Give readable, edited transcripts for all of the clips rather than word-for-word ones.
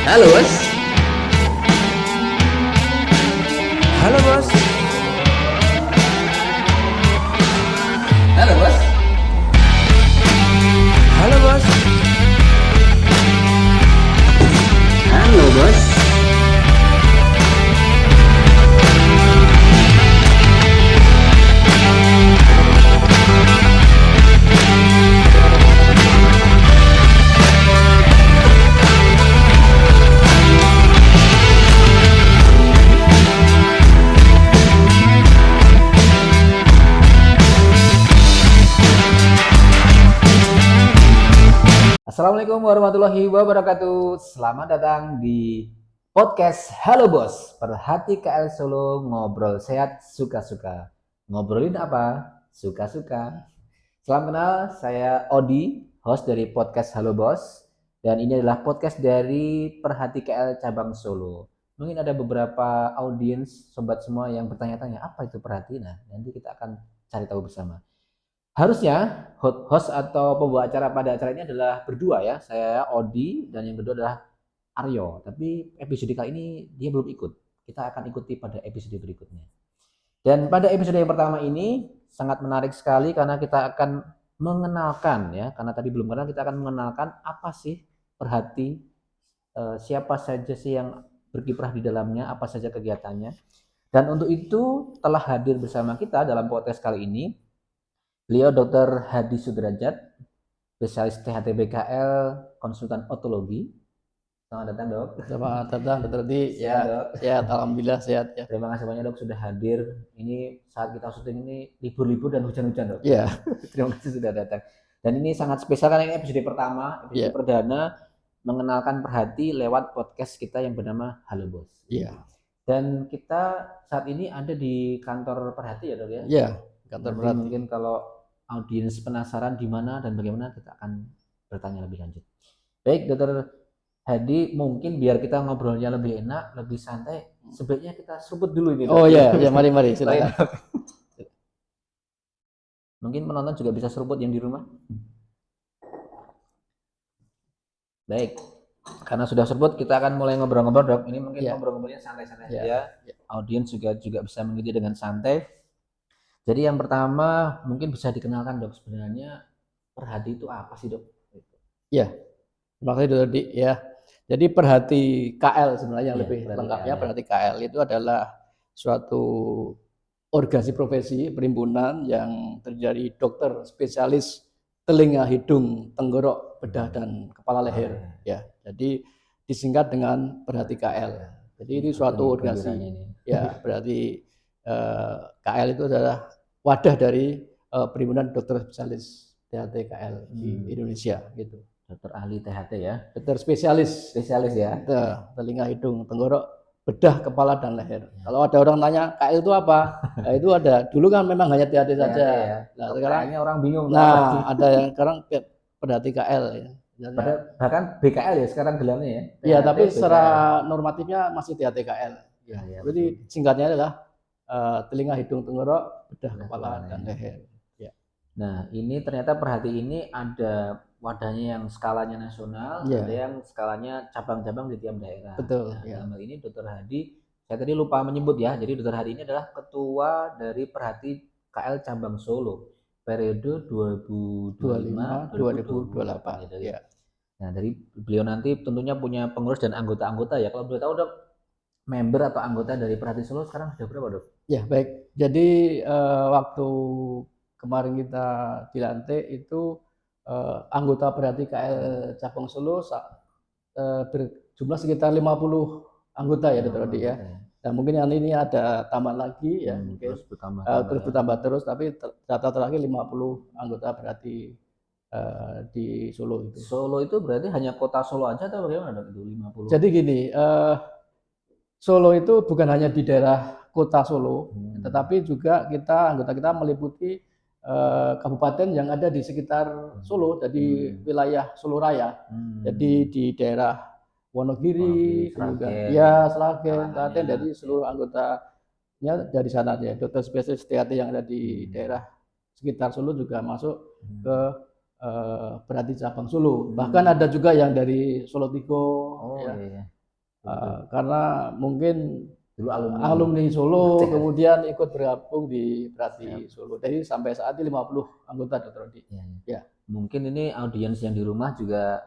Halo bos. Halo bos. Halo bos. Halo bos. Halo bos. Assalamualaikum warahmatullahi wabarakatuh. Selamat datang di podcast Halo Bos. Perhati KL Solo, ngobrol sehat suka-suka. Ngobrolin apa? Suka-suka. Salam kenal, saya Odi, host dari podcast Halo Bos. Dan ini adalah podcast dari Perhati KL Cabang Solo. Mungkin ada beberapa audiens, sobat semua yang bertanya-tanya, apa itu Perhati? Nah, nanti kita akan cari tahu bersama. Harusnya host atau pembawa acara pada acara ini adalah berdua ya. Saya Odi dan yang kedua adalah Aryo. Tapi episode kali ini dia belum ikut. Kita akan ikuti pada episode berikutnya. Dan pada episode yang pertama ini sangat menarik sekali karena kita akan mengenalkan ya. Karena tadi belum kenal, kita akan mengenalkan apa sih Perhati, siapa saja sih yang berkiprah di dalamnya, apa saja kegiatannya. Dan untuk itu telah hadir bersama kita dalam podcast kali ini beliau Dr. Hadi Sudrajat, spesialis THT BKL, konsultan otologi. Selamat datang dok. Selamat datang Dr. Hadi. Ya dok. Sehat, alhamdulillah sehat ya. Terima kasih banyak dok sudah hadir. Ini saat kita syuting ini libur-libur dan hujan-hujan dok. Iya. Terima kasih sudah datang. Dan ini sangat spesial karena ini episode pertama, episode perdana mengenalkan Perhati lewat podcast kita yang bernama Halo Bos. Iya. Dan kita saat ini ada di kantor Perhati ya dok ya. Iya. Kantor Perhati. Mungkin kalau audiens penasaran di mana dan bagaimana, kita akan bertanya lebih lanjut. Baik, Dr. Hadi, mungkin biar kita ngobrolnya lebih enak, lebih santai, sebaiknya kita seruput dulu ini. Oh iya, ya mari silakan. Mungkin penonton juga bisa seruput yang di rumah. Baik, karena sudah seruput, kita akan mulai ngobrol-ngobrol dok. Ini mungkin ngobrol-ngobrolnya santai-santai saja. Audiens juga bisa mengikuti dengan santai. Jadi yang pertama mungkin bisa dikenalkan dok, sebenarnya Perhati itu apa sih dok? Iya, terima kasih Dr. Hadi ya. Jadi Perhati KL sebenarnya yang lebih lengkapnya Perhati KL itu adalah suatu organisasi profesi perhimpunan yang terdiri dokter spesialis telinga, hidung, tenggorok, bedah dan kepala leher ya. Jadi disingkat dengan Perhati KL. Jadi ini suatu organisasi ya, berarti KL itu adalah wadah dari perhimpunan dokter spesialis THT KL di Indonesia gitu. Dokter ahli THT ya. Dokter spesialis ya. Telinga, hidung, tenggorok, bedah, kepala dan leher. Kalau ada orang tanya KL itu apa? Nah, itu ada. Dulu kan memang hanya THT saja. Ya. Nah, sekarang orang bingung. Nah, ada yang sekarang Perhati KL ya. Bahkan BKL ya sekarang gelarnya ya. Iya, tapi secara normatifnya masih THT KL. Ya, jadi singkatnya adalah telinga, hidung, tenggorok, bedah, kepala dan leher. Ya. Nah, ini ternyata Perhati ini ada wadahnya yang skalanya nasional, ada yang skalanya cabang-cabang di tiap daerah. Betul. Nah, dalam hal ini Dr. Hadi, saya tadi lupa menyebut ya. Jadi Dr. Hadi ini adalah ketua dari Perhati KL Cabang Solo periode 2025-2028 gitu ya. Nah, dari beliau nanti tentunya punya pengurus dan anggota-anggota ya. Kalau boleh tahu dok, member atau anggota dari Perhati Solo sekarang sudah berapa dok? Ya baik. Jadi waktu kemarin kita dilantik itu anggota Perhati KL Cabang Solo berjumlah sekitar 50 anggota ya Dr. Hadi ya. Dan mungkin yang ini ada tambah lagi ya, mungkin terus bertambah terus, tapi data terakhir 50 anggota Perhati di Solo itu. Solo itu berarti hanya kota Solo aja atau bagaimana dok itu 50? Jadi gini, Solo itu bukan hanya di daerah kota Solo, tetapi juga anggota kita meliputi kabupaten yang ada di sekitar Solo, jadi wilayah Solo Raya. Jadi di daerah Wonogiri, Sragen, Klaten, jadi seluruh anggotanya dari sana ya. Dokter spesialis THT yang ada di daerah sekitar Solo juga masuk ke Perhati Cabang Solo. Bahkan ada juga yang dari Solo Tigo, karena mungkin Dulu alumni. alumni Solo Cek. kemudian ikut bergabung di Berarti Solo. Jadi sampai saat ini 50 anggota Dr. Odi. Ya. Mungkin ini audiens yang di rumah juga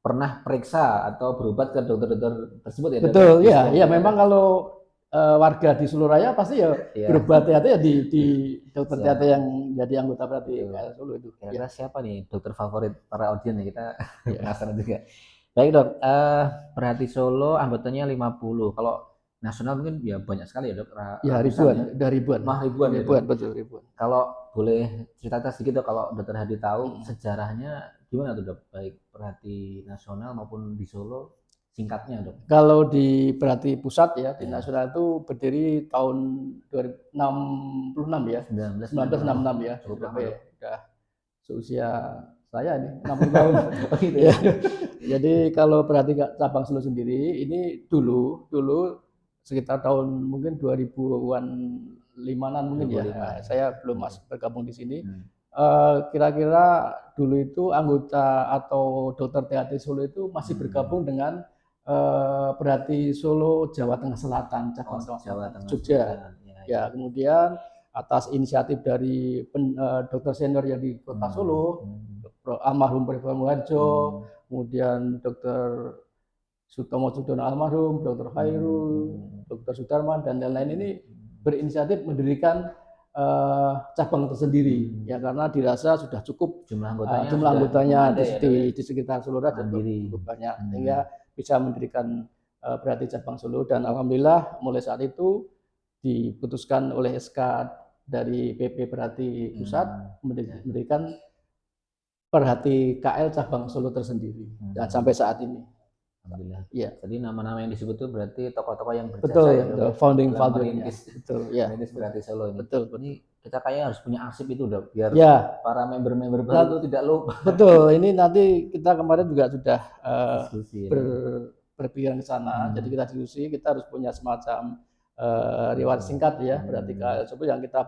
pernah periksa atau berobat ke dokter-dokter tersebut ya. Betul, ya memang kalau warga di Solo Raya pasti ya berobat THT ya di dokter THT yang jadi anggota Berarti KL Solo itu. Kira-kira siapa nih dokter favorit para audiens ya, kita penasaran juga. Baik dok, Berarti Solo anggotanya 50. Kalau nasional mungkin ya banyak sekali ya dok. Ya ribuan, udah ribuan. Ribuan, betul ribuan. Kalau boleh cerita sedikit dok, kalau dokter Hadi tahu sejarahnya gimana tuh dok, baik Berarti nasional maupun di Solo, singkatnya dok. Kalau di Berarti pusat ya, di nasional itu berdiri tahun 1966 ya, 1966 ya, udah seusia saya ini 60 tahun. Ya. Jadi kalau Berarti cabang Solo sendiri ini dulu sekitar tahun mungkin 2000-an 5-an mungkin ya. Saya belum masuk bergabung di sini. Kira-kira dulu itu anggota atau dokter THT Solo itu masih bergabung dengan Berarti Solo Jawa Tengah Selatan, cabang Jawa Tengah Jogja. Ya, kemudian atas inisiatif dari dokter senior yang di Kota Solo, almarhum Prof. Muharjo, kemudian dokter Sutomo Sudono almarhum, Dr. Khairul, Dr. Sudarman dan lain-lain ini berinisiatif mendirikan cabang tersendiri ya, karena dirasa sudah cukup jumlah anggotanya di sekitar Solo cukup banyak sehingga bisa mendirikan Berarti cabang Solo. Dan alhamdulillah mulai saat itu diputuskan oleh SK dari PP Berarti Pusat mendirikan Berarti KL cabang Solo tersendiri dan sampai saat ini. Alhamdulillah. Ya. Jadi nama-nama yang disebut itu berarti tokoh-tokoh yang berjasa betul, ya, betul. Founding father-nya. Betul, ya. Berarti Solo ini. Betul. Ini kita kayak harus punya arsip itu dok, biar para member-member baru itu tidak lupa. Betul. Ini nanti kita kemarin juga sudah berpikiran ke sana. Jadi kita diskusi, kita harus punya semacam riwayat singkat ya, Berarti KL Solo yang kita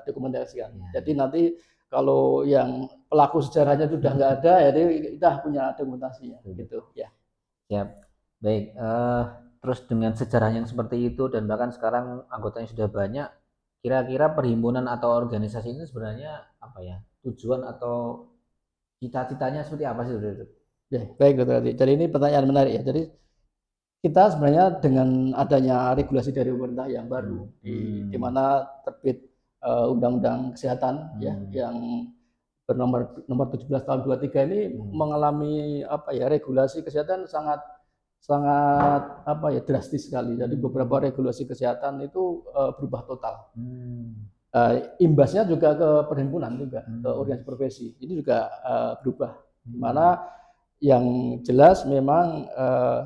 dokumentasikan. Jadi nanti kalau yang pelaku sejarahnya sudah nggak ada, jadi kita punya dokumentasinya, gitu ya. Siap. Baik. Terus dengan sejarah yang seperti itu dan bahkan sekarang anggotanya sudah banyak, kira-kira perhimpunan atau organisasi ini sebenarnya apa ya, tujuan atau cita-citanya seperti apa sih dok? Ya, baik dokter Adi. Jadi ini pertanyaan menarik ya. Jadi kita sebenarnya dengan adanya regulasi dari pemerintah yang baru, di mana terbit Undang-Undang Kesehatan ya, yang bernomor 17 tahun 23 ini mengalami regulasi kesehatan sangat drastis sekali. Jadi beberapa regulasi kesehatan itu berubah total. Imbasnya juga ke perhimpunan juga, ke organisasi profesi. Ini juga berubah. Mana yang jelas memang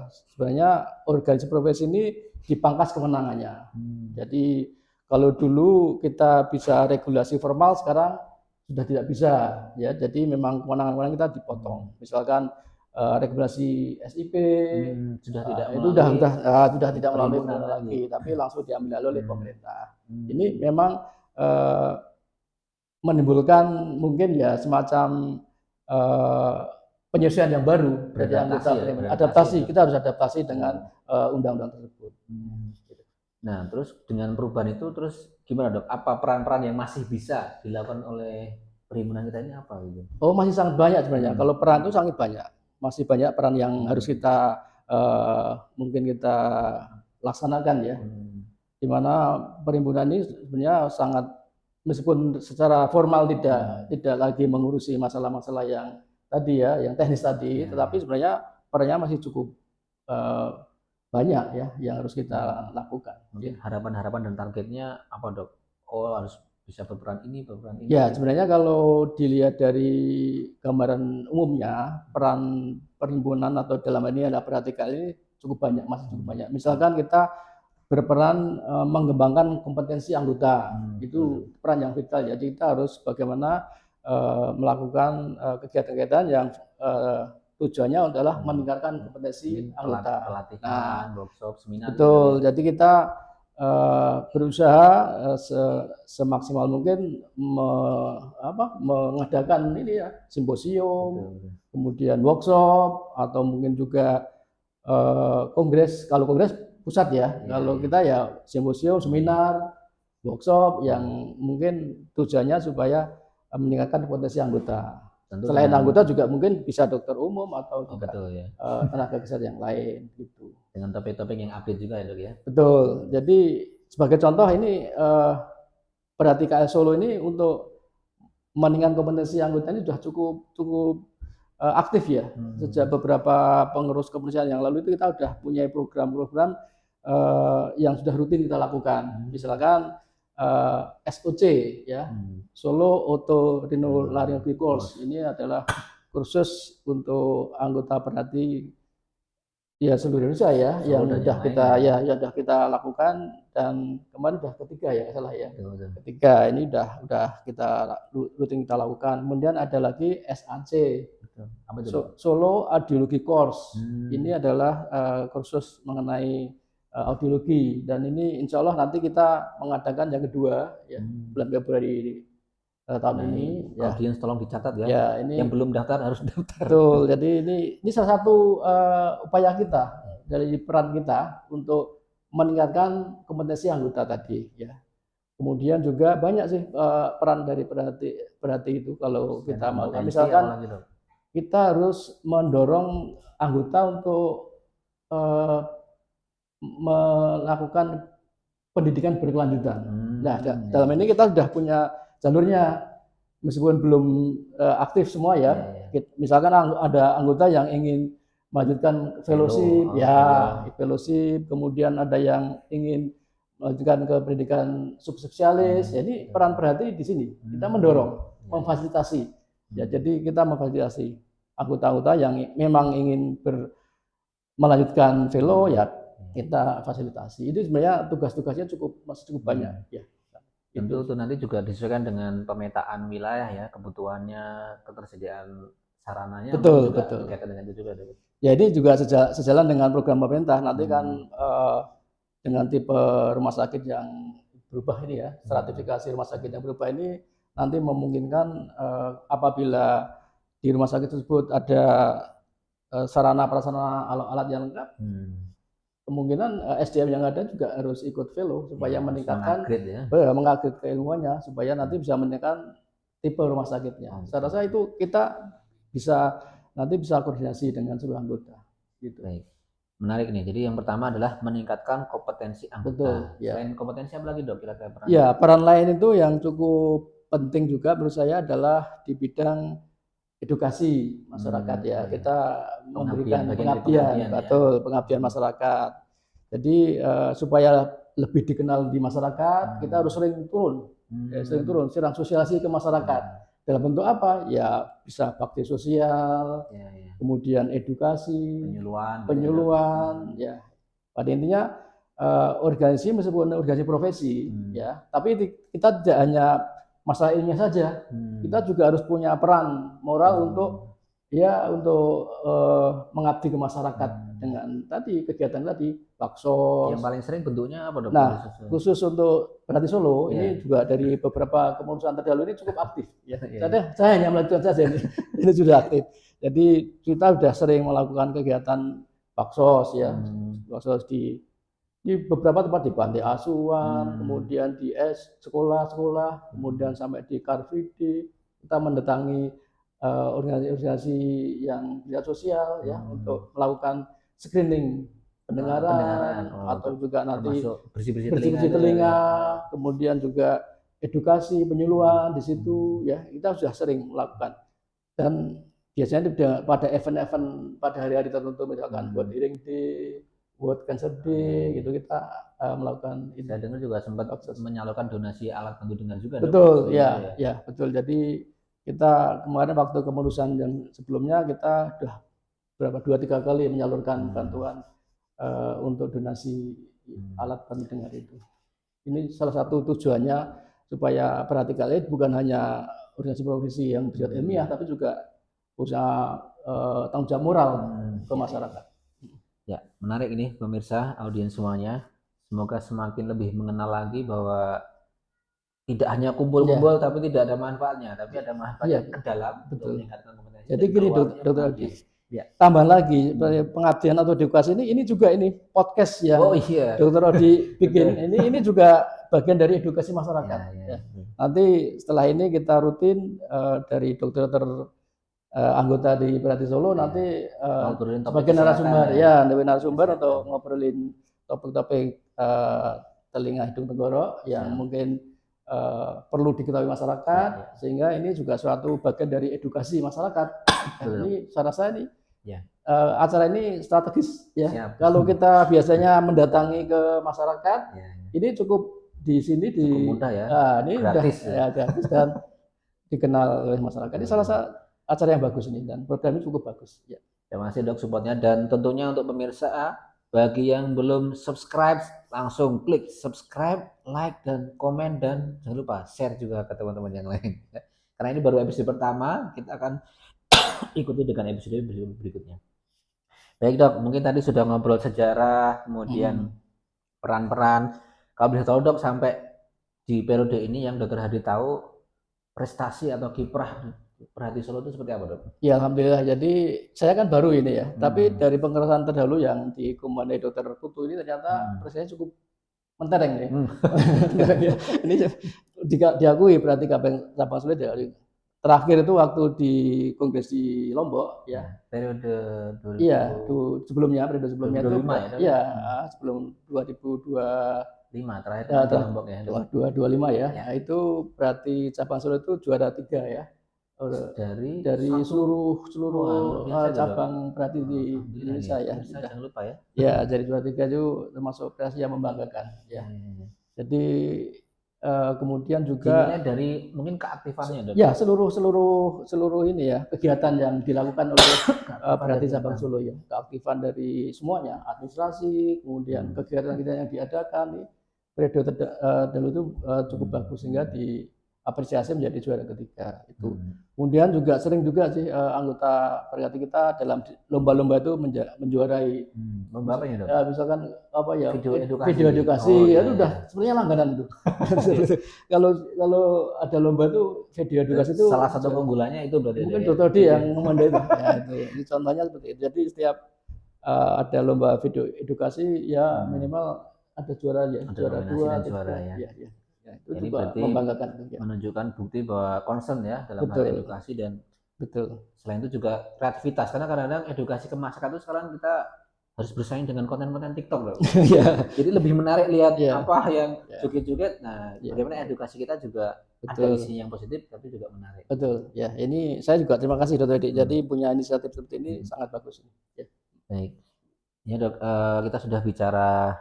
sebenarnya organisasi profesi ini dipangkas kewenangannya. Jadi kalau dulu kita bisa regulasi formal, sekarang sudah tidak bisa ya. Jadi memang kewenangan kita dipotong. Misalkan regulasi SIP sudah tidak melalui lagi, tapi langsung diambil oleh pemerintah. Ini memang menimbulkan mungkin ya semacam penyesuaian yang baru dari anggota adaptasi. Kita harus adaptasi dengan undang-undang tersebut. Nah, terus dengan perubahan itu terus gimana dok? Apa peran-peran yang masih bisa dilakukan oleh perhimpunan kita ini apa gitu? Oh, masih sangat banyak sebenarnya. Kalau peran itu sangat banyak. Masih banyak peran yang harus kita mungkin kita laksanakan ya. Di mana perhimpunan ini sebenarnya sangat, meskipun secara formal tidak lagi mengurusi masalah-masalah yang tadi ya, yang teknis tadi, tetapi sebenarnya perannya masih cukup banyak ya yang harus kita lakukan. Harapan-harapan dan targetnya apa dok? Oh, harus bisa berperan ini. Ya, sebenarnya kalau dilihat dari gambaran umumnya, peran perhimpunan atau dalam ini ada Berarti KL ini cukup banyak, masih cukup banyak. Misalkan kita berperan mengembangkan kompetensi anggota, itu peran yang vital. Jadi kita harus bagaimana melakukan kegiatan-kegiatan yang tujuannya adalah meningkatkan kompetensi anggota. Pelatihan, workshop, seminar. Betul. Jadi kita berusaha semaksimal mungkin mengadakan ini ya, simposium, kemudian workshop, atau mungkin juga kongres, kalau kongres pusat ya, Iya, kalau iya. kita ya simposium, seminar, workshop yang mungkin tujuannya supaya meningkatkan potensi anggota. Tentu Selain dengan anggota juga mungkin bisa dokter umum atau oh juga betul ya. tenaga kesehatan yang lain gitu. Dengan topik-topik yang update juga ya dok ya. Betul. Jadi sebagai contoh ini berarti KL Solo ini untuk meningkatkan kompetensi anggota ini sudah cukup cukup aktif ya. Sejak beberapa pengurus kepengurusan yang lalu itu kita sudah punya program-program yang sudah rutin kita lakukan. Misalkan SOC ya, Solo Otorhinolaryngology Course. Ini adalah kursus untuk anggota perhati ya seluruh Indonesia ya, Solo yang dan sudah yang kita lain ya yang sudah kita lakukan, dan kemarin sudah ketiga ya salah ya. Betul, betul. Ketiga ini sudah kita rutin kita lakukan. Kemudian ada lagi SAC, Betul. Apa itu dok? Solo Audiology Course. Ini adalah kursus mengenai audiologi, dan ini insya Allah nanti kita mengadakan yang kedua ya bulan Februari tahun ini ya. Audiens tolong dicatat ya. Ya, ini Yang belum daftar harus daftar. betul. Jadi ini salah satu upaya kita dari peran kita untuk meningkatkan kompetensi anggota tadi ya. Kemudian juga banyak sih peran dari perhati itu kalau kita mau. Misalkan kita harus mendorong anggota untuk melakukan pendidikan berkelanjutan. Nah, dalam ini kita sudah punya jalurnya, meskipun belum aktif semua ya. Misalkan ada anggota yang ingin melanjutkan fellowship, fellowship, kemudian ada yang ingin melanjutkan ke pendidikan subspesialis. Jadi peran perhati di sini kita mendorong, memfasilitasi. Ya, jadi kita memfasilitasi anggota-anggota yang memang ingin melanjutkan fellow ya kita fasilitasi. Itu sebenarnya tugas-tugasnya masih cukup banyak ya. Tentu itu nanti juga disesuaikan dengan pemetaan wilayah ya, kebutuhannya, ketersediaan sarananya. Betul, juga betul. Berkaitan dengan itu juga. Ya, ini juga sejalan dengan program pemerintah. Nanti kan dengan tipe rumah sakit yang berubah ini ya, stratifikasi rumah sakit yang berubah ini nanti memungkinkan apabila di rumah sakit tersebut ada sarana prasarana alat yang lengkap, kemungkinan SDM yang ada juga harus ikut fellow supaya meningkatkan mengupgrade keilmuannya supaya nanti bisa meningkatkan tipe rumah sakitnya. Saya rasa itu kita nanti bisa koordinasi dengan seluruh anggota. Gitu. Baik. Menarik nih. Jadi yang pertama adalah meningkatkan kompetensi anggota. Betul, ya. Selain kompetensi apa lagi dok kira-kira peran? Ya, peran lain itu yang cukup penting juga menurut saya adalah di bidang edukasi masyarakat ya. Kita memberikan pengabdian, betul, pengabdian masyarakat. Jadi supaya lebih dikenal di masyarakat, kita harus sering turun, sering sosialisasi ke masyarakat. Dalam bentuk apa? Ya bisa bakti sosial, kemudian edukasi, penyuluhan, ya. Pada intinya organisasi meskipun organisasi profesi, ya, tapi kita tidak hanya masalah ilmiah saja, kita juga harus punya peran moral untuk mengabdi ke masyarakat dengan tadi kegiatan tadi baksos. Yang paling sering bentuknya apa dok? Nah, khusus untuk Perhati Solo ini juga dari beberapa kepengurusan terdahulu ini cukup aktif. Ya. Saya hanya melakukan saja ini sudah aktif. Jadi kita sudah sering melakukan kegiatan baksos ya, baksos di beberapa tempat di panti asuhan, kemudian di sekolah-sekolah, kemudian sampai di Car Free Day, kita mendatangi organisasi-organisasi yang tidak sosial ya untuk melakukan screening pendengaran atau juga nanti bersih-bersih telinga, kemudian juga edukasi penyuluhan di situ ya, kita sudah sering melakukan. Dan biasanya pada event-event pada hari-hari tertentu, misalkan buat Hearing Day, buat Cancer Day, gitu kita melakukan. Saya dengar juga sempat menyalurkan donasi alat bantu dengar juga. Betul, ya, betul. Jadi kita kemarin waktu kepengurusan yang sebelumnya kita sudah 2-3 kali menyalurkan bantuan untuk donasi alat bantu dengar itu. Ini salah satu tujuannya supaya Perhati KL bukan hanya organisasi profesi yang bersifat ilmiah, tapi juga usaha tanggung jawab moral ke masyarakat. Ya, menarik ini pemirsa, audiens semuanya. Semoga semakin lebih mengenal lagi bahwa tidak hanya kumpul-kumpul tapi tidak ada manfaatnya, tapi ada manfaat ke dalam untuk meningkatkan kompetensi. Jadi gini Dokter Aldi, Ya. tambahan lagi pengabdian atau edukasi ini juga ini podcast yang Oh iya. Dokter Odi bikin ini juga bagian dari edukasi masyarakat. Ya. Nanti setelah ini kita rutin dari dokter anggota di Perhati Solo nanti Ngobrolin topik sebagai narasumber Kesehatan. untuk ngobrolin topik-topik telinga hidung tenggorok yang mungkin perlu diketahui masyarakat sehingga ini juga suatu bagian dari edukasi masyarakat. Ini saya rasa ini acara ini strategis ya. Kalau kita biasanya mendatangi ke masyarakat, ini cukup di sini cukup mudah ya. Ini gratis gratis dan dikenal oleh masyarakat. Ini salah satu acara yang bagus ini dan program ini cukup bagus. Ya. Terima kasih Dok supportnya dan tentunya untuk pemirsa bagi yang belum subscribe langsung klik subscribe, like dan komen dan jangan lupa share juga ke teman-teman yang lain. Karena ini baru episode pertama, kita akan ikuti dengan episode berikutnya. Baik Dok, mungkin tadi sudah ngobrol sejarah, kemudian peran-peran. Kalau bisa tahu Dok sampai di periode ini yang Dokter Hadi tahu prestasi atau kiprah Perhati Solo itu seperti apa Dok? Ya Alhamdulillah, jadi saya kan baru ini ya, tapi dari pengenalan terdahulu yang dikomandai Dokter Putu ini ternyata prestasinya cukup mentereng nih. Ini diakui berarti cabang Solo dari terakhir itu waktu di kongres di Lombok ya. Periode 2000. Iya, sebelumnya periode sebelumnya 2025 itu ya sebelum 2025 terakhir di Lombok ya. 2025 ya. Nah, itu berarti cabang Solo itu juara 3 ya. Dari seluruh cabang berarti di Indonesia ya. Jangan lupa ya. Ya, jadi juara 3 itu termasuk prestasi yang membanggakan ya. Jadi kemudian juga dimulai dari mungkin keaktifannya Dok. Ya, seluruh ini ya kegiatan yang dilakukan oleh Perhati Cabang Solo ya. Keaktifan dari semuanya, administrasi, kemudian kegiatan yang diadakan periode dulu itu cukup bagus sehingga diapresiasi menjadi juara ketiga itu. Kemudian juga sering juga sih anggota Perhati kita dalam lomba-lomba itu menjuarai lomba apa ya Dok? Misalkan apa ya video edukasi. Itu udah sebenarnya langganan itu. kalau ada lomba itu video edukasi itu salah satu keunggulannya itu berarti mungkin Dokter Odi yang memandai itu. Ya, itu. Ini contohnya seperti itu. Jadi setiap ada lomba video edukasi ya minimal ada juara ya, juara 2 juara ya. Ya, itu ini juga membanggakan. Menunjukkan bukti bahwa concern ya dalam hal edukasi dan selain itu juga kreativitas karena kadang-kadang edukasi ke masyarakat itu sekarang kita harus bersaing dengan konten-konten TikTok loh. Jadi lebih menarik lihat apa yang joget-joget. Nah, bagaimana edukasi kita juga ada isi yang positif tapi juga menarik. Betul. Ya, ini saya juga terima kasih Dokter Edi. Jadi punya inisiatif seperti ini sangat bagus. Ya. Baik. Ya Dok, kita sudah bicara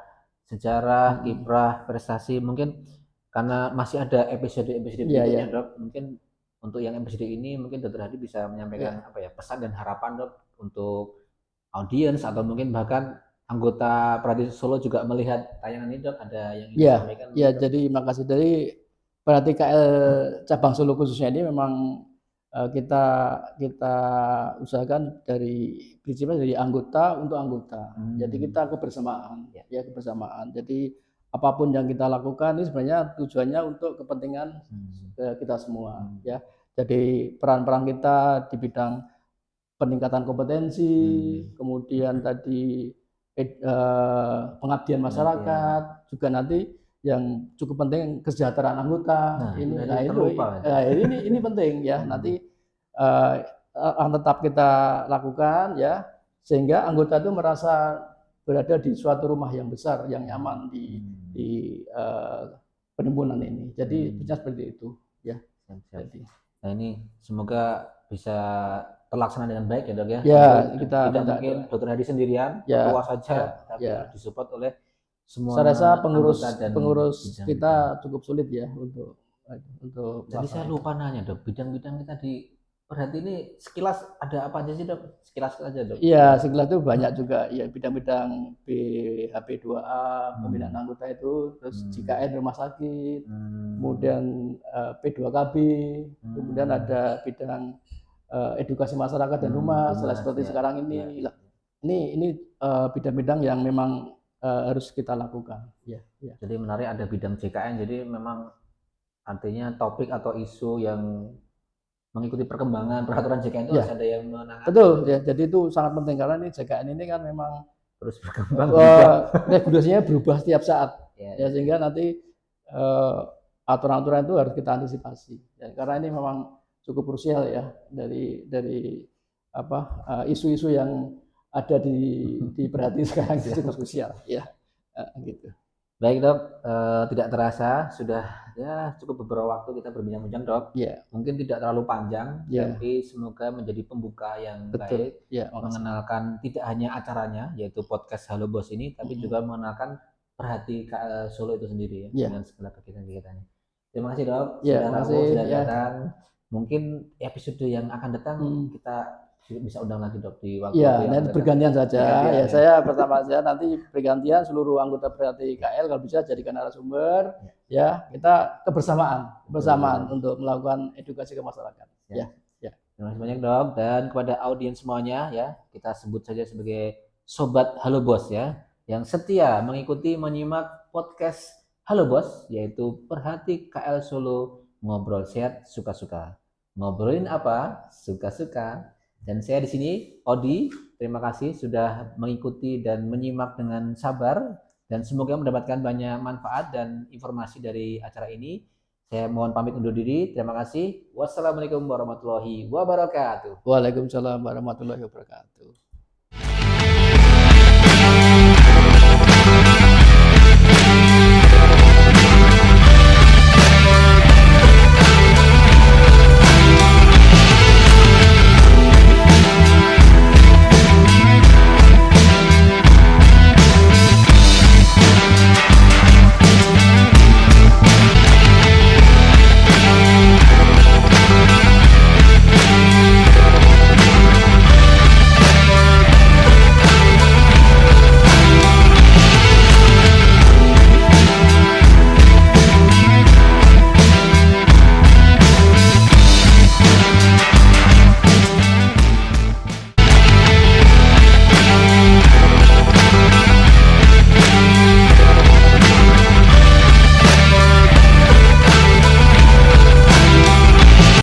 sejarah, kiprah, prestasi. Mungkin karena masih ada episode-episode berikutnya Dok. Mungkin untuk yang episode ini mungkin Dokter Hadi bisa menyampaikan apa ya pesan dan harapan Dok untuk audiens atau mungkin bahkan anggota Perhati Solo juga melihat tayangan ini Dok, ada yang ingin disampaikan? Ya, jadi makasih dari Perhati KL cabang Solo khususnya ini memang kita usahakan dari prinsipnya dari anggota untuk anggota. Jadi kita kebersamaan, kebersamaan. Jadi apapun yang kita lakukan ini sebenarnya tujuannya untuk kepentingan kita semua, ya. Jadi peran-peran kita di bidang peningkatan kompetensi, kemudian tadi pengabdian masyarakat, juga nanti yang cukup penting kesejahteraan anggota. Ini penting ya. Nanti akan tetap kita lakukan ya, sehingga anggota itu merasa berada di suatu rumah yang besar, yang nyaman di penimbunan ini. Jadi seperti itu ya. Jadi, nah ini semoga bisa terlaksana dengan baik ya Dok ya. Kita tidak mungkin Dokter Hadi sendirian, ketua saja, tapi disupport oleh semua. Saya rasa pengurus kita cukup sulit ya untuk. Jadi saya lupa nanya Dok, bidang-bidang kita di Perhati ini sekilas ada apa aja sih Dok? Sekilas aja Dok. Iya, sekilas itu banyak juga ya, bidang-bidang BHP2A, pembinaan anggota itu, terus JKN rumah sakit, kemudian P2KB, kemudian ada bidang edukasi masyarakat dan rumah, seperti sekarang ini. Ini bidang-bidang yang memang harus kita lakukan. Ya. Jadi menarik ada bidang JKN, jadi memang artinya topik atau isu yang mengikuti perkembangan peraturan JKN itu Ya, harus ada yang menangani. betul ya. Jadi itu sangat penting karena ini JKN ini kan memang Terus berkembang berubah. regulasinya berubah setiap saat. Ya, Ya sehingga nanti aturan-aturan itu harus kita antisipasi. Ya, karena ini memang cukup krusial ya dari isu-isu yang ada di perhati sekarang itu cukup krusial ya. Gitu. Baik dok, tidak terasa sudah ya cukup beberapa waktu kita berbincang-bincang dok. Ya, Mungkin tidak terlalu panjang, ya, tapi semoga menjadi pembuka yang betul. baik, Ya, makasih. mengenalkan tidak hanya acaranya yaitu podcast Halo Bos ini, tapi juga mengenalkan Perhati KL Solo itu sendiri ya, Ya. dengan segala kegiatan-kegiatannya. Terima kasih dok, Ya, sudah makasih, sudah ya. datang. Mungkin episode yang akan datang kita bisa undang lagi dok di waktu Ya, yang nanti akan datang. bergantian saja. Bergantian, Ya, ya. saya pertama saja nanti bergantian seluruh anggota Perhati KL kalau bisa jadikan narasumber. Ya, kita kebersamaan untuk melakukan edukasi ke masyarakat. Ya. Terima kasih banyak dok, dan kepada audiens semuanya ya, kita sebut saja sebagai Sobat Halo Bos ya, yang setia mengikuti menyimak podcast Halo Bos, yaitu Perhati KL Solo, ngobrol sehat suka-suka. Ngobrolin apa? Suka-suka. Dan saya di sini, Odi, terima kasih sudah mengikuti dan menyimak dengan sabar, dan semoga mendapatkan banyak manfaat dan informasi dari acara ini. Saya mohon pamit undur diri. Terima kasih. Wassalamualaikum warahmatullahi wabarakatuh. Waalaikumsalam warahmatullahi wabarakatuh.